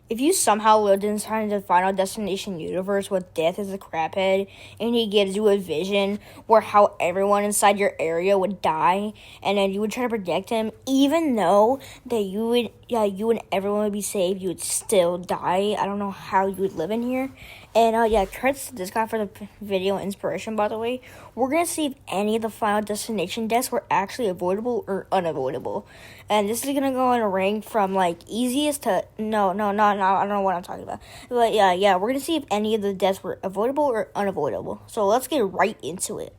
if you somehow lived inside the Final Destination universe with Death as a crabhead, and he gives you a vision where how everyone inside your area would die, and then you would try to protect him, even though that you and everyone would be saved, you would still die. I don't know how you would live in here. And credits to this guy for the video inspiration, by the way. We're gonna see if any of the Final Destination deaths were actually avoidable or unavoidable. And this is gonna go in a rank from like easiest to no, I don't know what I'm talking about. But we're gonna see if any of the deaths were avoidable or unavoidable. So let's get right into it.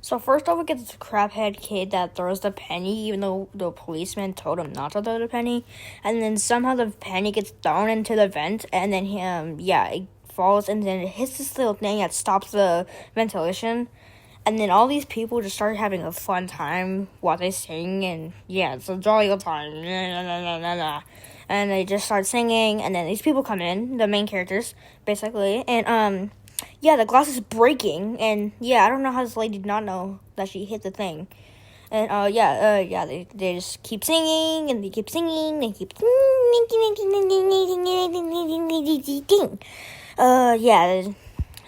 So first off, we get this crabhead kid that throws the penny, even though the policeman told him not to throw the penny. And then somehow the penny gets thrown into the vent, and then it falls, and then it hits this little thing that stops the ventilation. And then all these people just start having a fun time while they sing, and it's a jolly old time. And they just start singing, and then these people come in, the main characters, basically, and the glass is breaking, and I don't know how this lady did not know that she hit the thing. And they just keep singing, and they keep singing, they keep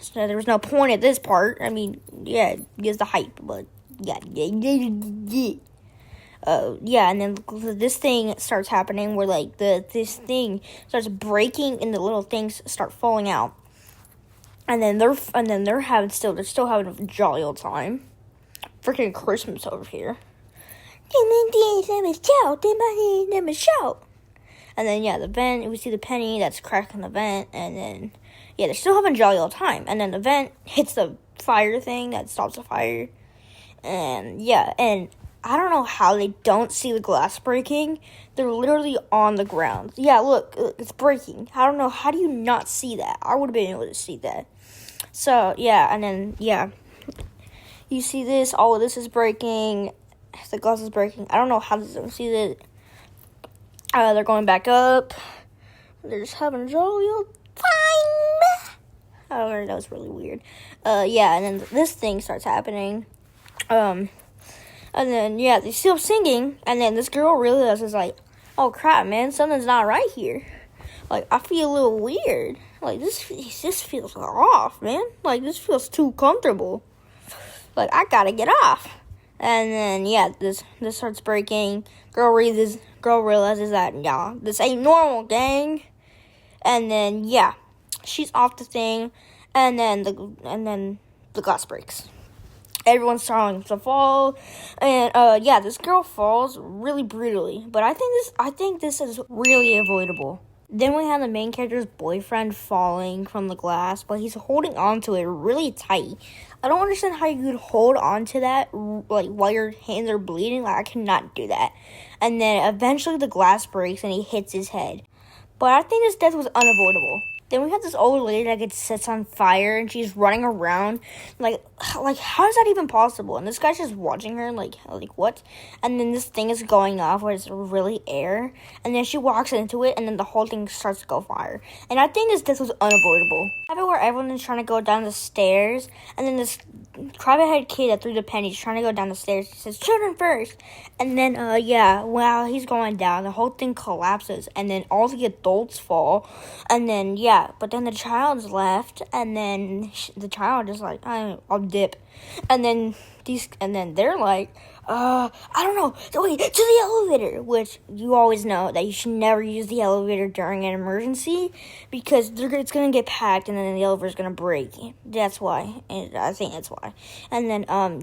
so there was no point at this part. I mean, gives the hype, but and then this thing starts happening where like this thing starts breaking and the little things start falling out. And then they're still having a jolly old time. Freaking Christmas over here. And then the vent, we see the penny that's cracking the vent, and then they're still having a jolly old time. And then the vent hits the fire thing that stops the fire. And and I don't know how they don't see the glass breaking. They're literally on the ground. Look, it's breaking. I don't know, how do you not see that? I would have been able to see that. So, and then, you see this, all of this is breaking, the glass is breaking. I don't know how they don't see that. They're going back up. They're just having a jolly old time. I don't know, that was really weird. And then this thing starts happening. And then, they still singing, and then this girl realizes, like, oh, crap, man, something's not right here. Like, I feel a little weird. Like, this feels off, man. Like, this feels too comfortable. Like, I gotta get off. And then, this starts breaking. Girl realizes that, this ain't normal, gang. And then, she's off the thing. And then the glass breaks. Everyone's starting to fall, and this girl falls really brutally. But I think this is really avoidable. Then we have the main character's boyfriend falling from the glass, but he's holding on to it really tight. I don't understand how you could hold on to that like while your hands are bleeding. Like, I cannot do that. And then eventually the glass breaks and he hits his head. But I think this death was unavoidable. Then we have this old lady that gets set on fire, and she's running around. Like, how is that even possible? And this guy's just watching her, like what? And then this thing is going off where it's really air. And then she walks into it, and then the whole thing starts to go fire. And I think this was unavoidable. I have it where everyone is trying to go down the stairs, and then this crabhead kid that threw the penny is trying to go down the stairs. He says, children first. And then, while he's going down, the whole thing collapses, and then all the adults fall. And then, but then the child's left, and then the child is like, I'll dip. And then they're like, I don't know, wait, to the elevator, which you always know that you should never use the elevator during an emergency, because it's going to get packed, and then the elevator's going to break. That's why, and I think that's why. And then, and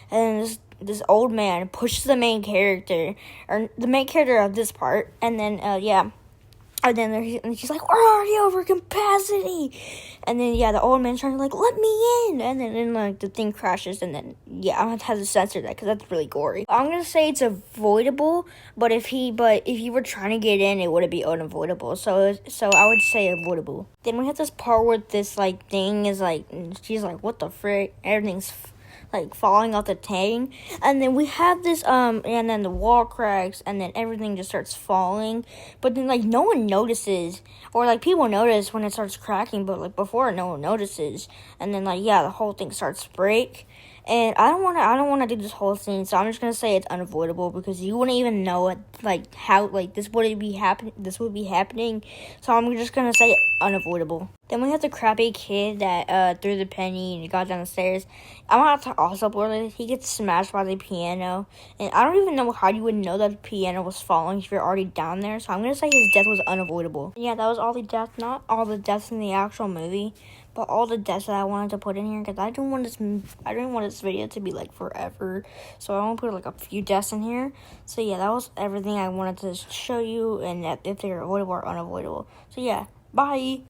then this old man pushes the main character, or the main character of this part, and then, and then she's like, we're already over capacity. And then, the old man's trying to, like, let me in. And then the thing crashes. And then, I'm going to have to censor that because that's really gory. I'm going to say it's avoidable. But if you were trying to get in, it would be unavoidable. So I would say avoidable. Then we have this part where this, like, thing is, like, she's like, what the frick? Everything's like falling off the tank, and then we have this and then the wall cracks, and then everything just starts falling, but then like no one notices, or like people notice when it starts cracking, but like before no one notices, and then like the whole thing starts to break, And I don't wanna do this whole scene, so I'm just gonna say it's unavoidable because you wouldn't even know it, like how like this would be happening. So I'm just gonna say unavoidable. Then we have the crappy kid that threw the penny and got down the stairs. I'm about to also spoil it. He gets smashed by the piano, and I don't even know how you would know that the piano was falling if you're already down there. So I'm gonna say his death was unavoidable. Yeah, that was all the deaths, not all the deaths in the actual movie, but all the deaths that I wanted to put in here because I didn't want this video to be like forever. So I want to put like a few deaths in here. So yeah, that was everything I wanted to show you, and if they're avoidable or unavoidable. So yeah, bye.